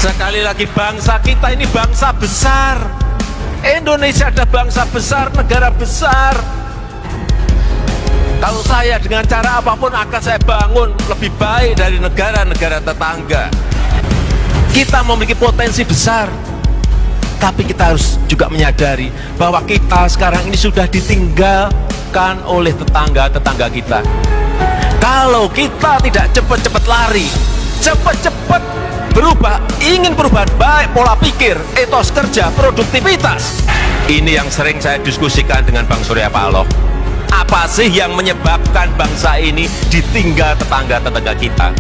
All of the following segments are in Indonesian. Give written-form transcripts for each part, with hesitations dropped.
Sekali lagi, bangsa kita ini bangsa besar. Indonesia adalah bangsa besar, negara besar. Kalau saya dengan cara apapun akan saya bangun lebih baik dari negara-negara tetangga. Kita memiliki potensi besar, tapi kita harus juga menyadari bahwa kita sekarang ini sudah ditinggalkan oleh tetangga-tetangga kita. Kalau kita tidak cepat-cepat lari, cepat-cepat berubah, ingin perubahan baik pola pikir, etos kerja, produktivitas. Ini yang sering saya diskusikan dengan Bang Surya Paloh. Apa sih yang menyebabkan bangsa ini ditinggal tetangga-tetangga kita?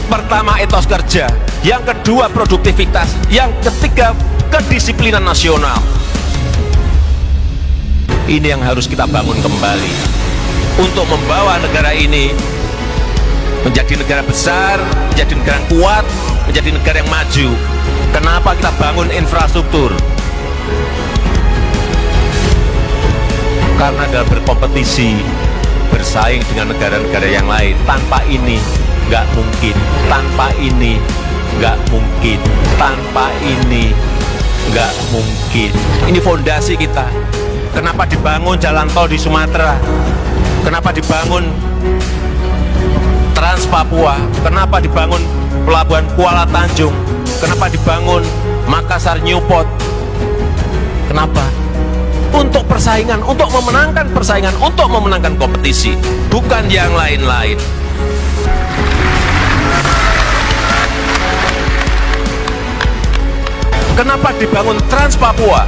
Pertama, etos kerja. Yang kedua, produktivitas. Yang ketiga, kedisiplinan nasional. Ini yang harus kita bangun kembali untuk membawa negara ini menjadi negara besar, menjadi negara yang kuat, menjadi negara yang maju. Kenapa kita bangun infrastruktur? Karena dalam berkompetisi, bersaing dengan negara-negara yang lain. Tanpa ini nggak mungkin, tanpa ini nggak mungkin, tanpa ini nggak mungkin. Ini fondasi kita. Kenapa dibangun jalan tol di Sumatera? Kenapa dibangun Trans Papua? Kenapa dibangun pelabuhan Kuala Tanjung? Kenapa dibangun Makassar Newport? Kenapa? Untuk persaingan, untuk memenangkan persaingan, untuk memenangkan kompetisi, bukan yang lain-lain. Kenapa dibangun Trans Papua?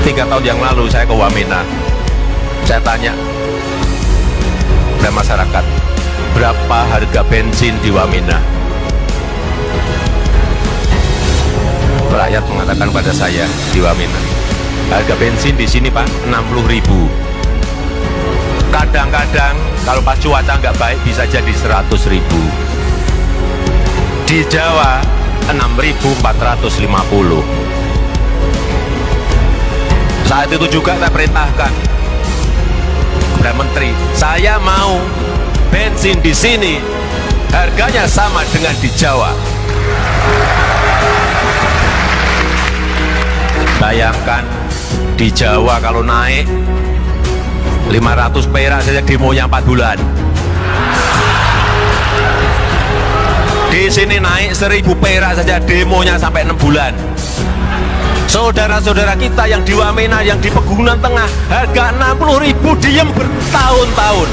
Tiga tahun yang lalu saya ke Wamena, saya tanya kepada masyarakat, berapa harga bensin di Wamena? Rakyat mengatakan pada saya di Wamena, harga bensin di sini Pak 60.000. Kadang-kadang kalau pas cuaca nggak baik bisa jadi 100.000. Di Jawa 6.450. Saat itu juga saya perintahkan kepada menteri, saya mau bensin di sini harganya sama dengan di Jawa. Bayangkan di Jawa kalau naik 500 perak saja demonya 4 bulan. Di sini naik 1000 perak saja demonya sampai 6 bulan. Saudara-saudara kita yang di Wamena, yang di Pegunungan Tengah, harga 60.000 diem bertahun-tahun.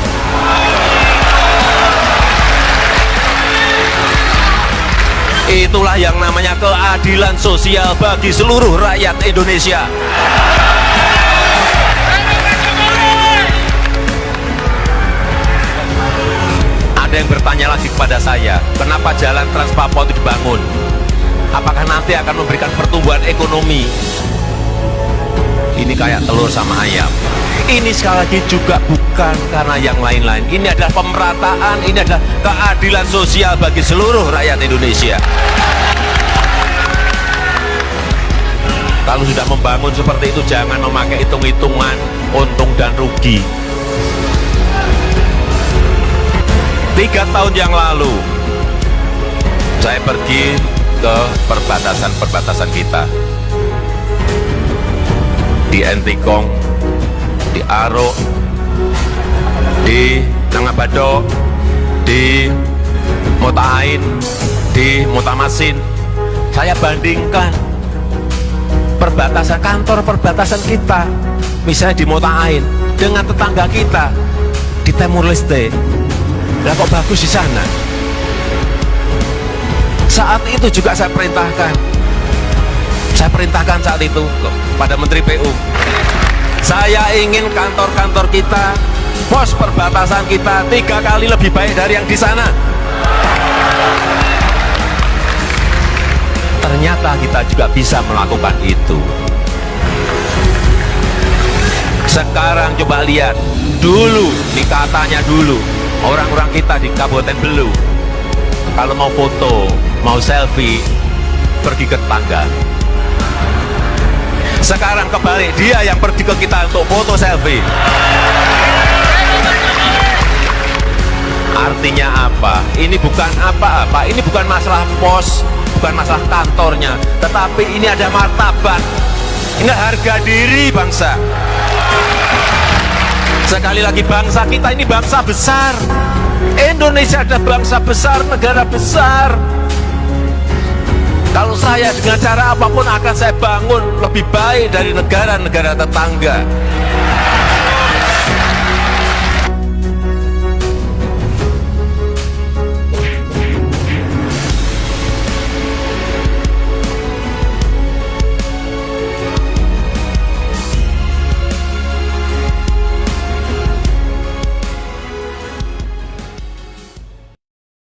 Itulah yang namanya keadilan sosial bagi seluruh rakyat Indonesia. Ada yang bertanya lagi kepada saya, kenapa jalan Trans Papua itu dibangun? Apakah nanti akan memberikan pertumbuhan ekonomi? Ini kayak telur sama ayam. Ini sekali lagi juga bukan karena yang lain-lain. Ini adalah pemerataan, ini adalah keadilan sosial bagi seluruh rakyat Indonesia. Kalau sudah membangun seperti itu, jangan memakai hitung-hitungan untung dan rugi. 3 tahun yang lalu, saya pergi ke perbatasan-perbatasan kita. Di Entikong, di Aro, di Nangabado, di Motahain, di Motamasin. Saya bandingkan perbatasan, kantor perbatasan kita, misalnya di Motahain, dengan tetangga kita di Timur Leste. Lah kok bagus di sana? Saat itu juga saya perintahkan saat itu pada Menteri PU, saya ingin kantor-kantor kita, pos perbatasan kita 3 kali lebih baik dari yang di sana. Ternyata kita juga bisa melakukan itu. Sekarang coba lihat, dulu, nih katanya dulu, orang-orang kita di Kabupaten Belu, kalau mau foto, mau selfie, pergi ke tetangga. Sekarang kebalik, dia yang pergi ke kita untuk foto selfie. Artinya apa? Ini bukan apa-apa, ini bukan masalah pos, bukan masalah kantornya, tetapi ini ada martabat, ini harga diri bangsa. Sekali lagi, bangsa kita ini bangsa besar. Indonesia ada bangsa besar, negara besar. Kalau saya dengan cara apapun akan saya bangun lebih baik dari negara-negara tetangga.